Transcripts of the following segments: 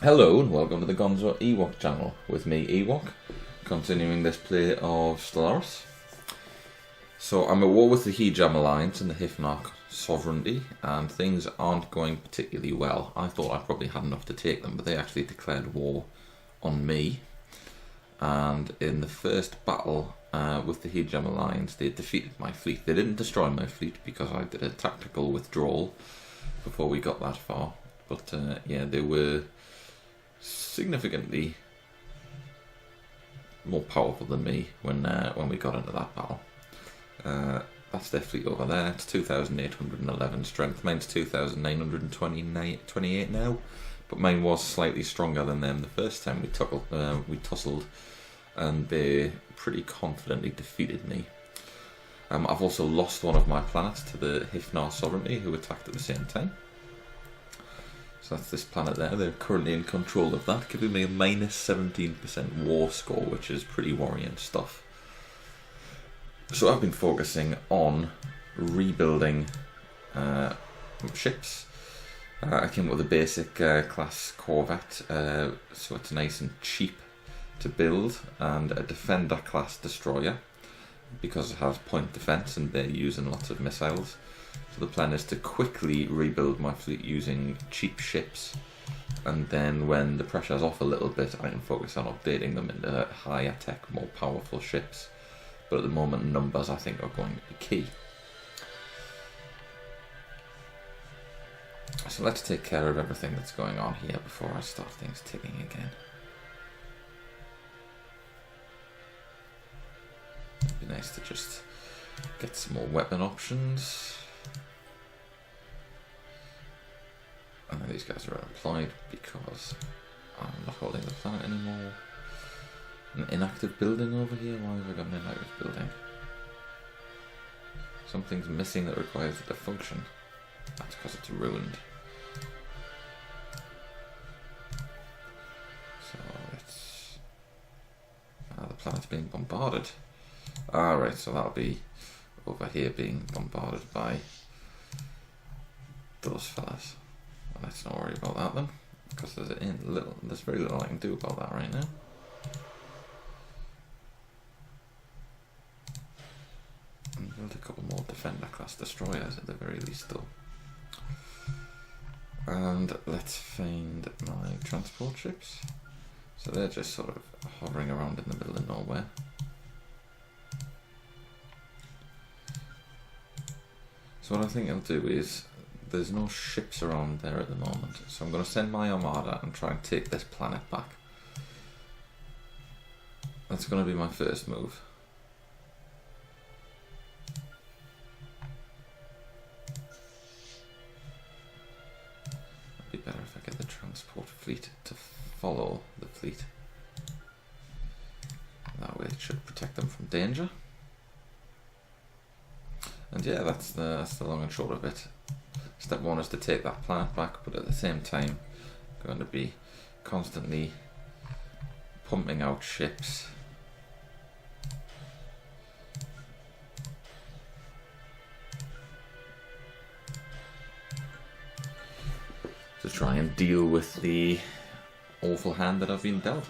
Hello and welcome to the Gonzo Ewok channel, with me Ewok, continuing this play of Stellaris. So I'm at war with the Hijam Alliance and the Hifnarch sovereignty, and things aren't going particularly well. I thought I probably had enough to take them, but they actually declared war on me. And in the first battle with the Hijam Alliance, they defeated my fleet. They didn't destroy my fleet because I did a tactical withdrawal before we got that far. But yeah, they were significantly more powerful than me when we got into that battle. That's their fleet over there. It's 2,811 strength. Mine's 2,928 now, but mine was slightly stronger than them the first time we tussled, and they pretty confidently defeated me. I've also lost one of my planets to the Hifnarch sovereignty, who attacked at the same time. So that's this planet there. They're currently in control of that, giving me a minus 17% war score, which is pretty worrying stuff. So I've been focusing on rebuilding ships. I came up with a basic class corvette, so it's nice and cheap to build, and a defender class destroyer, because it has point defense and they're using lots of missiles. So the plan is to quickly rebuild my fleet using cheap ships, and then when the pressure's off a little bit, I can focus on updating them into higher tech, more powerful ships. But at the moment, numbers I think are going to be key. So let's take care of everything that's going on here before I start things ticking again. It'd be nice to just get some more weapon options. And these guys are unemployed because I'm not holding the planet anymore. An inactive building over here? Why have I got an inactive building? Something's missing that requires it to function. That's because it's ruined. So it's... the planet's being bombarded. Alright, so that'll be over here being bombarded by those fellas. Let's not worry about that then, because there's very little I can do about that right now. And build a couple more defender class destroyers at the very least though. And let's find my transport ships. So they're just sort of hovering around in the middle of nowhere. So what I think I'll do is, there's no ships around there at the moment, so I'm going to send my armada and try and take this planet back. That's going to be my first move. It'd be better if I get the transport fleet to follow the fleet. That way it should protect them from danger. And yeah, that's the long and short of it. Step one is to take that planet back, but at the same time, I'm going to be constantly pumping out ships. To try and deal with the awful hand that I've been dealt.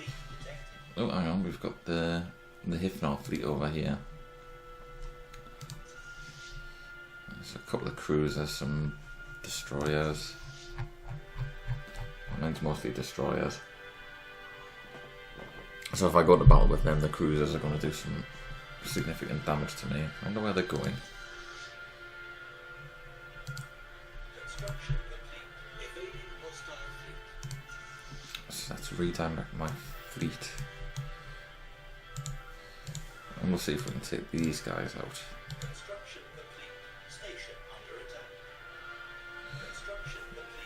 Oh, hang on, we've got the Hifnarch fleet over here. There's a couple of cruisers, some destroyers. Mine's mostly destroyers. So if I go to battle with them, the cruisers are going to do some significant damage to me. I wonder where they're going. So let's redirect my fleet. And we'll see if we can take these guys out.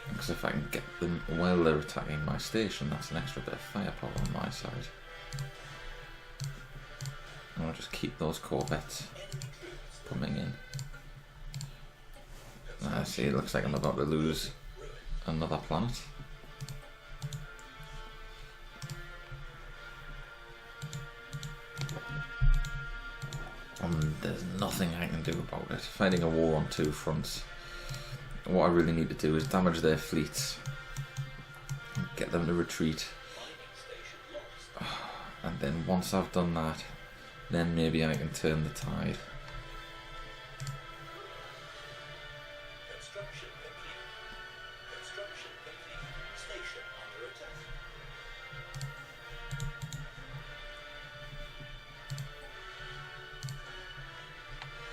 Because if I can get them while they're attacking my station, that's an extra bit of firepower on my side. And I'll just keep those corvettes coming in. I see, it looks like I'm about to lose another planet. And there's nothing I can do about it. Fighting a war on two fronts. What I really need to do is damage their fleets, get them to retreat. And then once I've done that, then maybe I can turn the tide. Construction complete. Construction complete. Station under attack.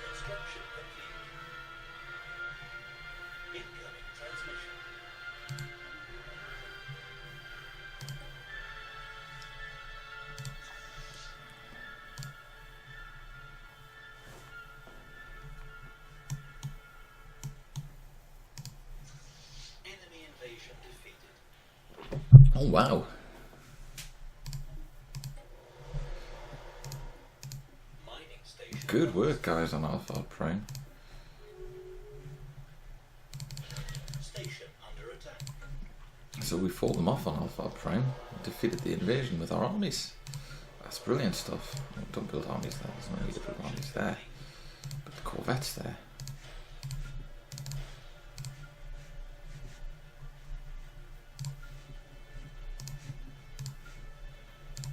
Construction complete. Incoming transmission. Enemy invasion defeated. Oh wow. Mining station. Good work, guys, on Alpha Prime. Station under attack. So we fought them off on Alpha Prime, defeated the invasion with our armies. That's brilliant stuff. Don't build armies there, there's no need to build armies there. But the corvette's there.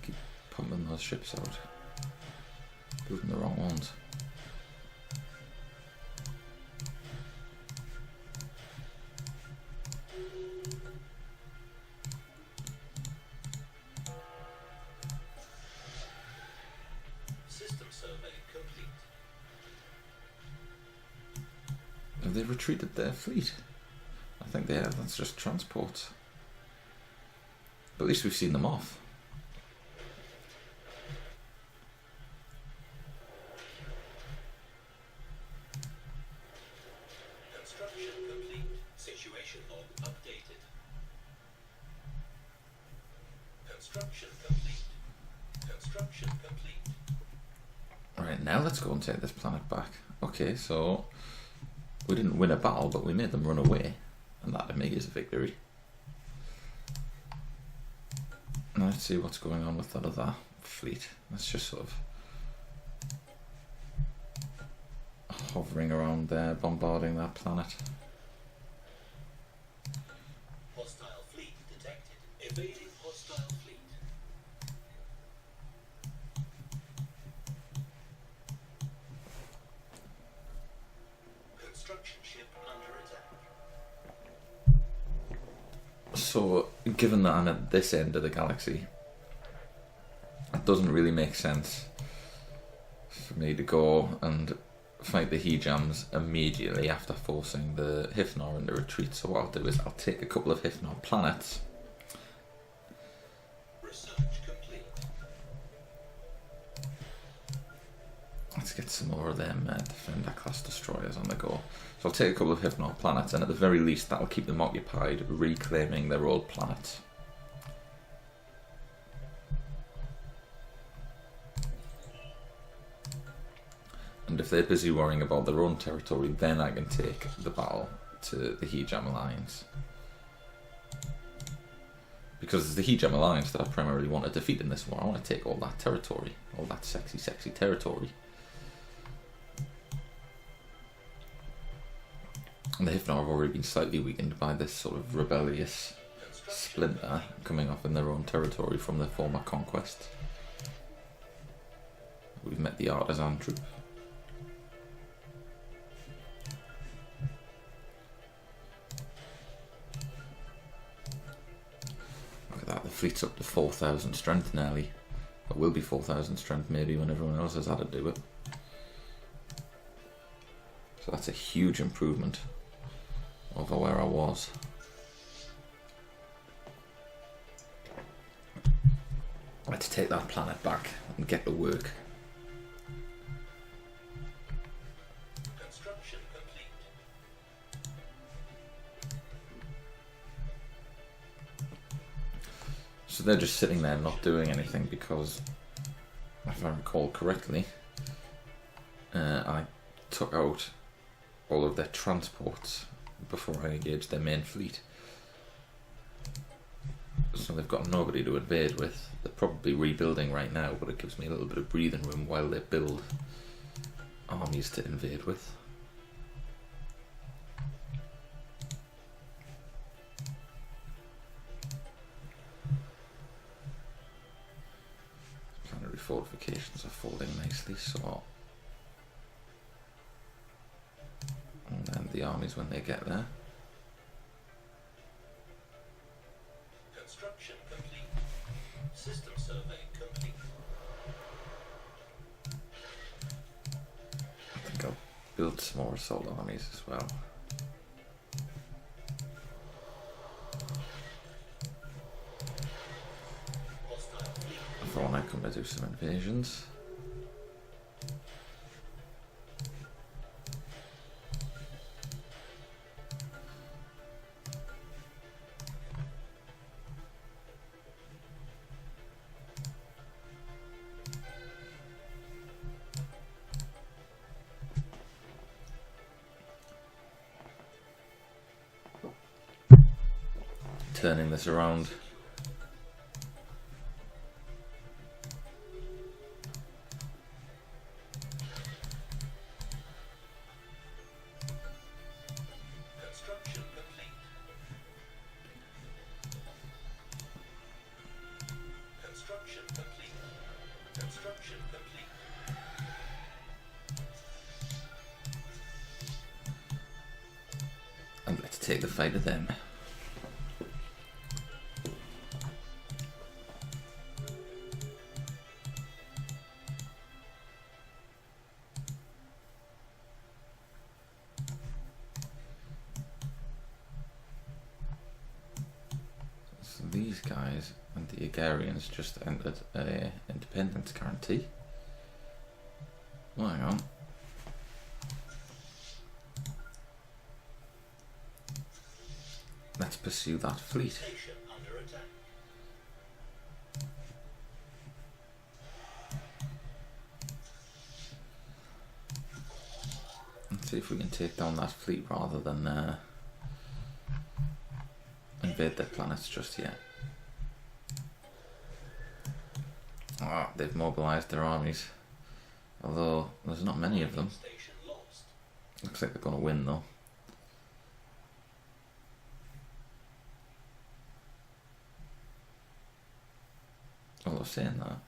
Keep pumping those ships out. Building the wrong ones. System survey complete. Have they retreated their fleet? I think they have, that's just transports. But at least we've seen them off. Construction complete. Situation log updated. Construction complete. Construction complete. Right, now let's go and take this planet back. Okay, so we didn't win a battle, but we made them run away. And that to me is a victory. Now let's see what's going on with that other fleet. Let's just sort of hovering around there, bombarding that planet. Hostile fleet detected. Evading hostile fleet. Construction ship under attack. So, given that I'm at this end of the galaxy, it doesn't really make sense for me to go and fight the Hijams immediately after forcing the Hifnar into retreat. So what I'll do is I'll take a couple of Hifnar planets. Research complete. Let's get some more of them Defender class destroyers on the go. So I'll take a couple of Hifnar planets, and at the very least that'll keep them occupied reclaiming their old planets. And if they're busy worrying about their own territory, then I can take the battle to the Hijam Alliance. Because it's the Hijam Alliance that I primarily want to defeat in this war. I want to take all that territory, all that sexy, sexy territory. And the Hifnar have already been slightly weakened by this sort of rebellious splinter coming up in their own territory from their former conquest. We've met the artisan troop. Look at that, the fleet's up to 4,000 strength nearly. It will be 4,000 strength maybe when everyone else has had to do it. So that's a huge improvement over where I was. Let's take that planet back and get to work. Construction complete. So they're just sitting there not doing anything because, if I recall correctly, I took out all of their transports before I engaged their main fleet. So they've got nobody to invade with. They're probably rebuilding right now, but it gives me a little bit of breathing room while they build armies to invade with. fortifications are folding nicely, so... And then the armies when they get there. Construction complete. System survey complete. I think I'll build some more assault armies as well. Hostile fleet. For when I come to do some invasions. Turning this around. Construction complete. Construction complete. Construction complete. And let's take the fight to them. So these guys and the Hungarians just entered a independence guarantee. Well, hang on. Let's pursue that fleet. Station under attack. Let's see if we can take down that fleet rather than invade their planets just yet. Ah, they've mobilised their armies. Although there's not many of them. Station lost. Looks like they're going to win though. Although saying that,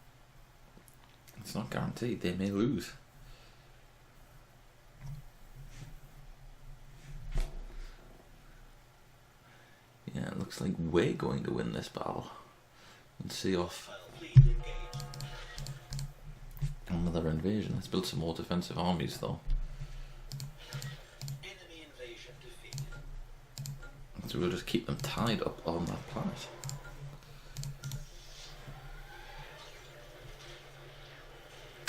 it's not guaranteed. They may lose. Yeah, it looks like we're going to win this battle and see off Hostile fleet engaged. another invasion. Let's build some more defensive armies though. Enemy invasion defeated. So we'll just keep them tied up on that planet.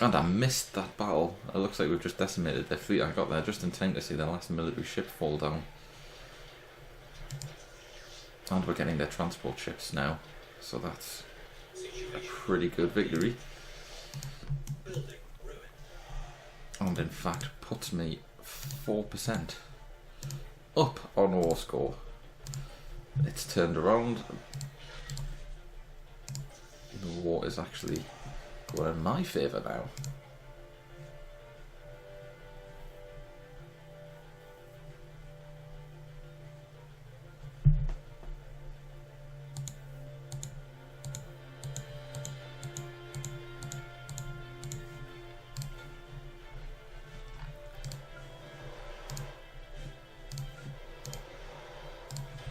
And I missed that battle. It looks like we've just decimated their fleet. I got there just in time to see their last military ship fall down. And we're getting their transport ships now. So that's a Situation. pretty good victory. Building ruined. And in fact puts me 4% up on war score. It's turned around. The war is actually going in my favour now.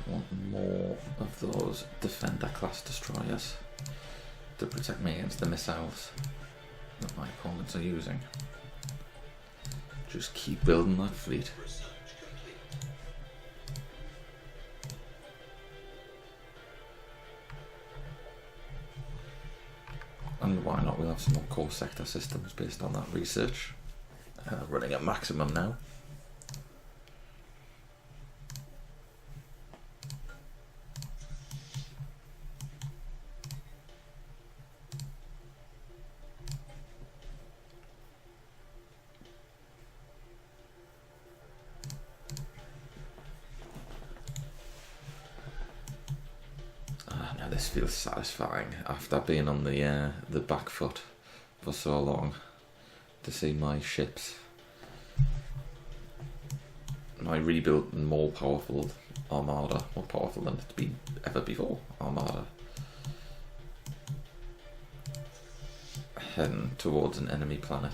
Want more of those Defender class destroyers to protect me against the missiles that my opponents are using. Just keep building that fleet. Research complete. And why not? We'll have some more core sector systems based on that research. Running at maximum now. Now this feels satisfying after being on the back foot for so long, to see my ships, my rebuilt and more powerful armada, more powerful than it's been ever before, armada, heading towards an enemy planet.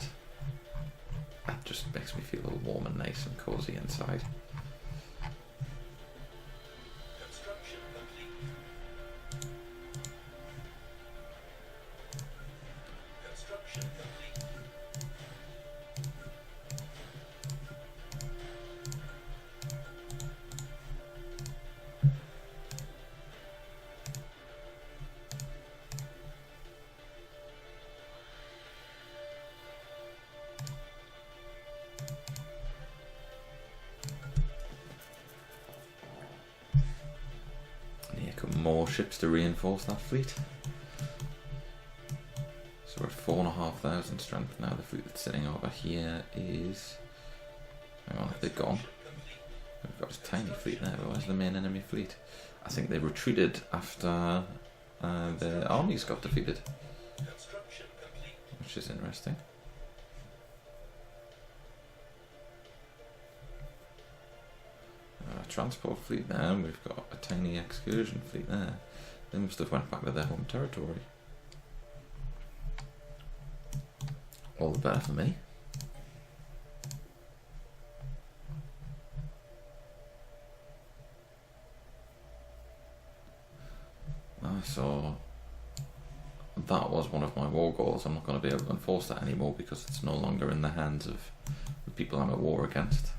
That just makes me feel all warm and nice and cozy inside. Construction complete. Construction complete. More ships to reinforce that fleet. So we're at 4,500 strength now. The fleet that's sitting over here is... Hang on, have they gone? We've got a tiny fleet there, but where's the main enemy fleet? I think they retreated after the armies got defeated. Which is interesting. Transport fleet there, and we've got a tiny excursion fleet there. They must have went back to their home territory. All the better for me. So that was one of my war goals. I'm not going to be able to enforce that anymore because it's no longer in the hands of the people I'm at war against.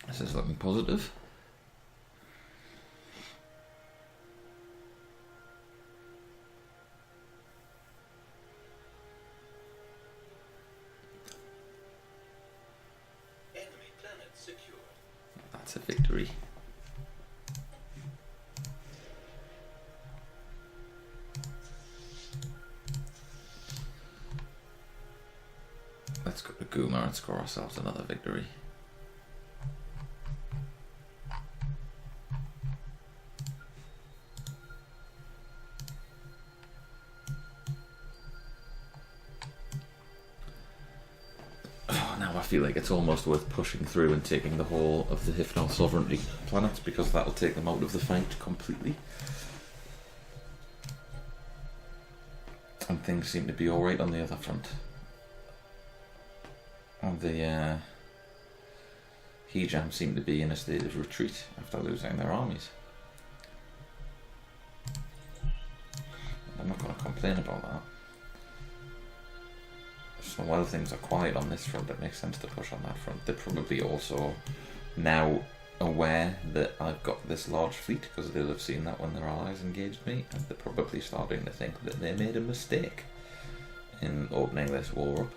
This is looking positive. Enemy planet secured. That's a victory. Let's go to Guma and score ourselves another victory. I feel like it's almost worth pushing through and taking the whole of the Hifnal sovereignty planets because that'll take them out of the fight completely. And things seem to be alright on the other front. And the Hijam seem to be in a state of retreat after losing their armies. I'm not going to complain about that. So while things are quiet on this front, it makes sense to push on that front. They're probably also now aware that I've got this large fleet because they'll have seen that when their allies engaged me, and they're probably starting to think that they made a mistake in opening this war up.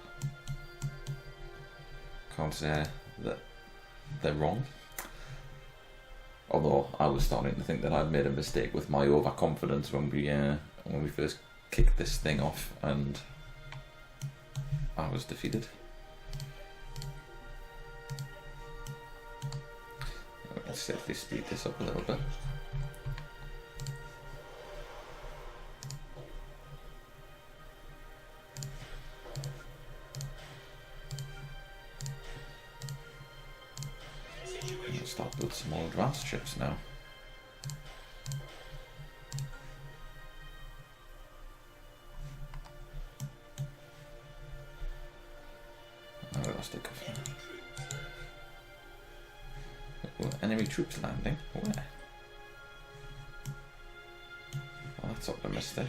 Can't say that they're wrong. Although I was starting to think that I'd made a mistake with my overconfidence when we first kicked this thing off and I was defeated. Let's safely speed this up a little bit. I'll start building some more advanced ships now. Enemy troops landing? Where? Well, that's optimistic.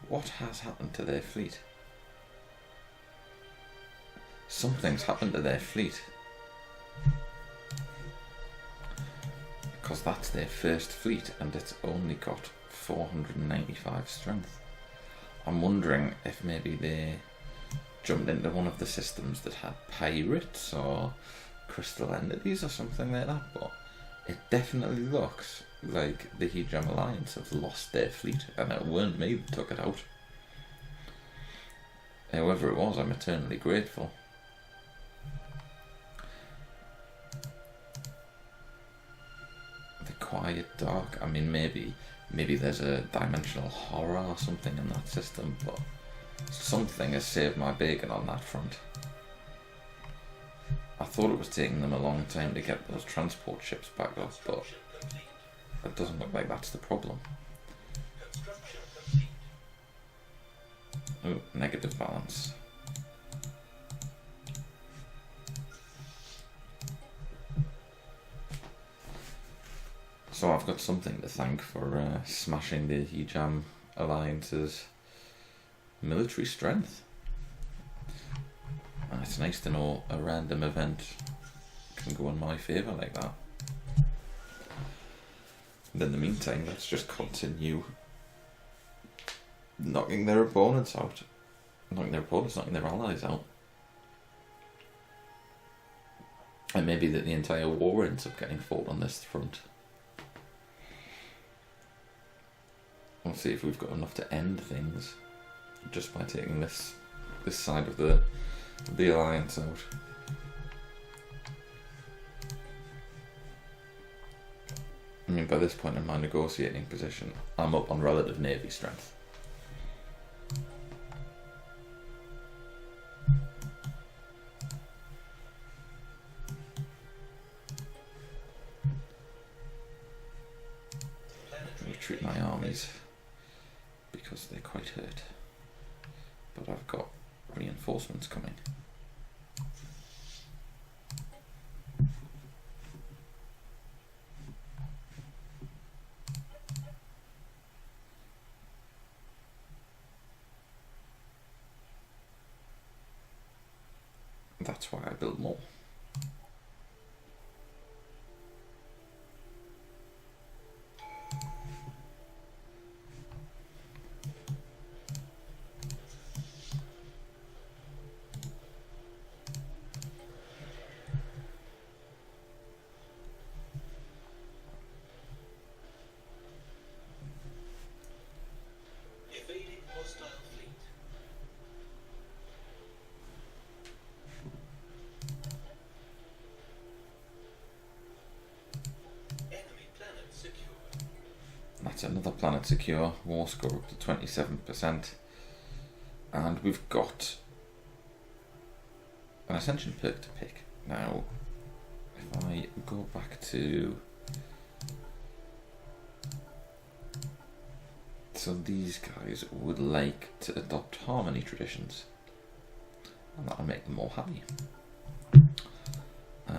What has happened to their fleet? Something's happened to their fleet. Because that's their first fleet and it's only got 495 strength. I'm wondering if maybe they jumped into one of the systems that had pirates or crystal entities or something like that, but it definitely looks like the Hijam Alliance have lost their fleet, and it weren't me that took it out. However it was, I'm eternally grateful. The Quiet Dark, I mean maybe there's a dimensional horror or something in that system, but something has saved my bacon on that front. I thought it was taking them a long time to get those transport ships back up, but it doesn't look like that's the problem. Oh, negative balance. So I've got something to thank for smashing the Hijam Alliance's military strength. And it's nice to know a random event can go in my favour like that. And in the meantime, let's just continue knocking their opponents out. Knocking their allies out. And maybe that the entire war ends up getting fought on this front. We'll see if we've got enough to end things just by taking this side of the alliance out. I mean, by this point in my negotiating position, I'm up on relative navy strength. Retreat my armies because they're quite hurt, but I've got reinforcements coming. That's why I build more. Evading hostile fleet. Enemy planet secure. That's another planet secure. War score up to 27%. And we've got an Ascension perk to pick. Now, if I go back to... So these guys would like to adopt harmony traditions. And that'll make them more happy.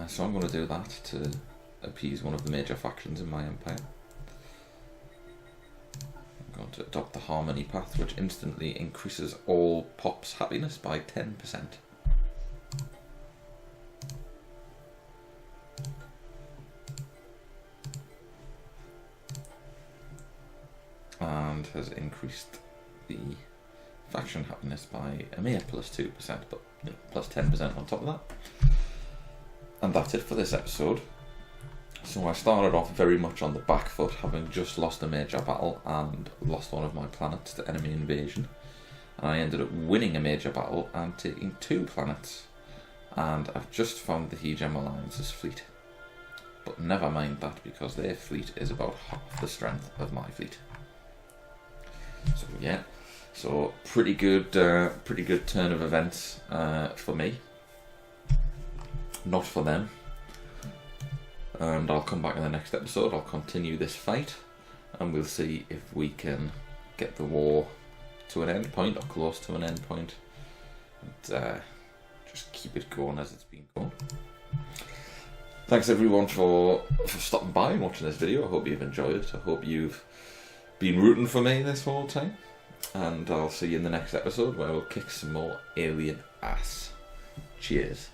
So I'm going to do that to appease one of the major factions in my empire. I'm going to adopt the harmony path, which instantly increases all pops' happiness by 10%. And has increased the faction happiness by a mere plus 2%, but you know, plus 10% on top of that. And that's it for this episode. So I started off very much on the back foot, having just lost a major battle and lost one of my planets to enemy invasion. And I ended up winning a major battle and taking 2 planets. And I've just found the Hijam Alliance's fleet. But never mind that, because their fleet is about half the strength of my fleet. So yeah, so pretty good turn of events for me. Not for them. And I'll come back in the next episode. I'll continue this fight, and we'll see if we can get the war to an end point or close to an end point, and just keep it going as it's been going. Thanks everyone for stopping by and watching this video. I hope you've enjoyed it. I hope you've been rooting for me this whole time, and I'll see you in the next episode where we'll kick some more alien ass. Cheers.